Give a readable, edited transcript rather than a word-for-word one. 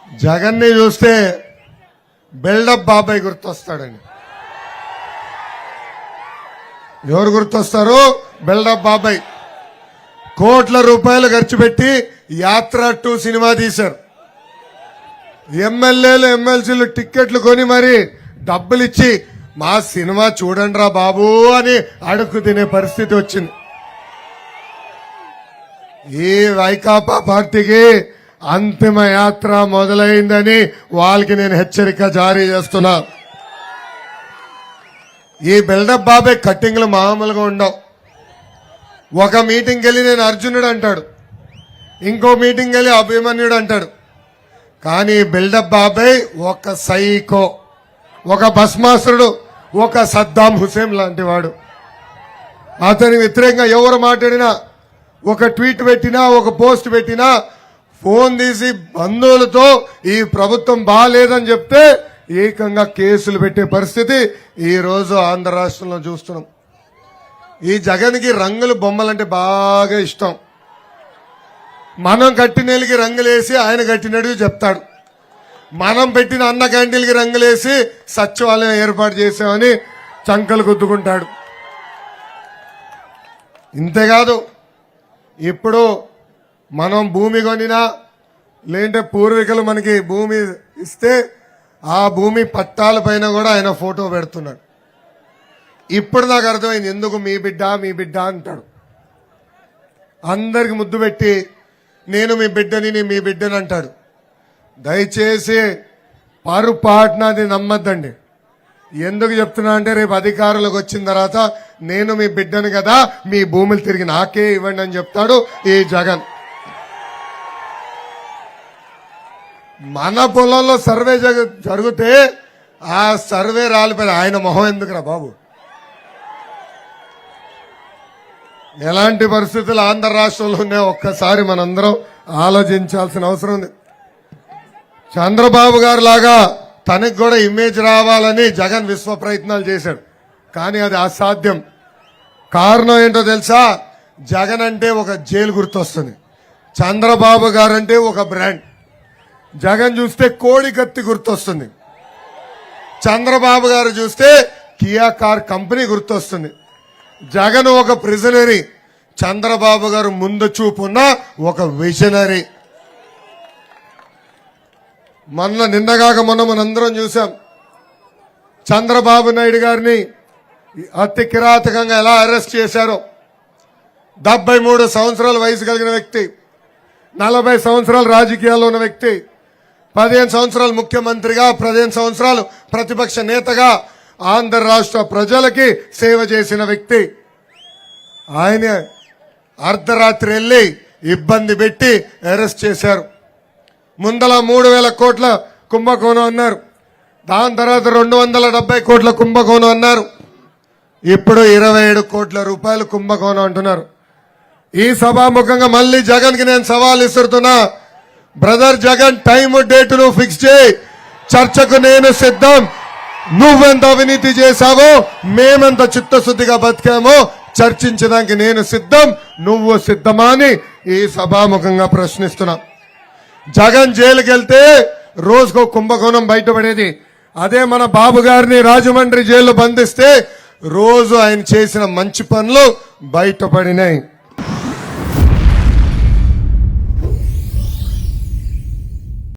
జగన్ని చూస్తే బిల్డప్ బాబాయ్ గుర్తొస్తాడండి. ఎవరు గుర్తొస్తారు? బిల్డప్ బాబాయ్. కోట్ల రూపాయలు ఖర్చు పెట్టి యాత్ర 2 సినిమా తీశారు. ఎమ్మెల్యేలు ఎమ్మెల్సీలు టిక్కెట్లు కొని మరి డబ్బులు ఇచ్చి మా సినిమా చూడండి రా బాబు అని అడుక్కు తినే పరిస్థితి వచ్చింది. ఈ వైకాపా పార్టీకి అంతిమ యాత్ర మొదలైందని వాళ్ళకి నేను హెచ్చరిక జారీ చేస్తున్నా. ఈ బిల్డప్ బాబాయ్ కట్టింగ్లు మామూలుగా ఉండవు. ఒక మీటింగ్కి వెళ్ళి నేను అర్జునుడు అంటాడు, ఇంకో మీటింగ్కి వెళ్ళి అభిమన్యుడు అంటాడు. కానీ బిల్డప్ బాబాయ్ ఒక సైకో, ఒక భస్మాసురుడు, ఒక సద్దాం హుసేన్ లాంటి వాడు. అతని వ్యతిరేకంగా ఎవరు మాట్లాడినా, ఒక ట్వీట్ పెట్టినా, ఒక పోస్ట్ పెట్టినా ఫోన్ తీసి బంధువులతో ఈ ప్రభుత్వం బాగాలేదని చెప్తే ఏకంగా కేసులు పెట్టే పరిస్థితి ఈ రోజు ఆంధ్ర రాష్ట్రంలో చూస్తున్నాం. ఈ జగన్కి రంగులు బొమ్మలంటే బాగా ఇష్టం. మనం కట్టినీళ్ళకి రంగులేసి ఆయన కట్టినట్టు చెప్తాడు. మనం పెట్టిన అన్న క్యాంటీన్కి రంగులేసి సచివాలయం ఏర్పాటు చేసామని చంకలు గుద్దుకుంటాడు. ఇంతేకాదు, ఇప్పుడు మనం భూమి కొనినా లేదంటే పూర్వీకులు మనకి భూమి ఇస్తే ఆ భూమి పట్టాల పైన కూడా ఆయన ఫోటో పెడుతున్నాడు. ఇప్పుడు నాకు అర్థమైంది ఎందుకు మీ బిడ్డ మీ బిడ్డ అంటాడు. అందరికి ముద్దు పెట్టి నేను మీ బిడ్డని నేను మీ బిడ్డని అంటాడు. దయచేసి పొరపాటునది నమ్మద్దండి. ఎందుకు చెప్తున్నా అంటే రేపు అధికారులకు వచ్చిన తర్వాత నేను మీ బిడ్డను కదా, మీ భూములు తిరిగి నాకే ఇవ్వండి అని చెప్తాడు ఈ జగన్. మన పొలంలో సర్వే జరిగితే ఆ సర్వే రాలిపోయిన ఆయన మొహం ఎందుకురా బాబు? ఎలాంటి పరిస్థితులు ఆంధ్ర రాష్ట్రంలో ఉన్నాయో ఒక్కసారి మనందరం ఆలోచించాల్సిన అవసరం ఉంది. చంద్రబాబు గారు లాగా తనకు కూడా ఇమేజ్ రావాలని జగన్ విశ్వ ప్రయత్నాలు చేశాడు. కానీ అది అసాధ్యం. కారణం ఏంటో తెలుసా? జగన్ అంటే ఒక జైలు గుర్తొస్తుంది, చంద్రబాబు గారు అంటే ఒక బ్రాండ్. జగన్ చూస్తే కోడి కత్తి గుర్తొస్తుంది, చంద్రబాబు గారు చూస్తే కియా కార్ కంపెనీ గుర్తొస్తుంది. జగన్ ఒక ప్రిజనరీ, చంద్రబాబు గారు ముందు చూపున్న ఒక విజనరీ. నిన్నగాక మొన్న మనందరం చూసాం చంద్రబాబు నాయుడు గారిని అతి కిరాతకంగా ఎలా అరెస్ట్ చేశారో. 73 సంవత్సరాల వయసు కలిగిన వ్యక్తి, 40 సంవత్సరాలు రాజకీయాల్లో ఉన్న వ్యక్తి, 15 సంవత్సరాలు ముఖ్యమంత్రిగా, 15 సంవత్సరాలు ప్రతిపక్ష నేతగా ఆంధ్ర రాష్ట్ర ప్రజలకి సేవ చేసిన వ్యక్తి. ఆయన అర్ధరాత్రి వెళ్లి ఇబ్బంది పెట్టి అరెస్ట్ చేశారు. ముందల 3,000 కోట్ల కుంభకోణం అన్నారు, దాని తర్వాత 270 కోట్ల కుంభకోణం అన్నారు, ఇప్పుడు 27 కోట్ల రూపాయలు కుంభకోణం అంటున్నారు. ఈ సభాముఖంగా మళ్ళీ జగన్ కి నేను సవాల్ ఇస్తున్నా. బ్రదర్ జగన్, టైం డేట్ ను ఫిక్స్ చేయి. చర్చకు నేను సిద్ధం. నువ్వెంత అవినీతి చేశావో, మేమెంత చిత్తశుద్ధిగా బతికామో చర్చించడానికి నేను సిద్ధం. నువ్వు సిద్ధమా అని ఈ సభాముఖంగా ప్రశ్నిస్తున్నా. జగన్ జైలుకి వెళ్తే రోజుకో కుంభకోణం బయటపడేది. అదే మన బాబు గారిని రాజమండ్రి జైల్లో బంధిస్తే రోజు ఆయన చేసిన మంచి పనులు బయటపడినాయి.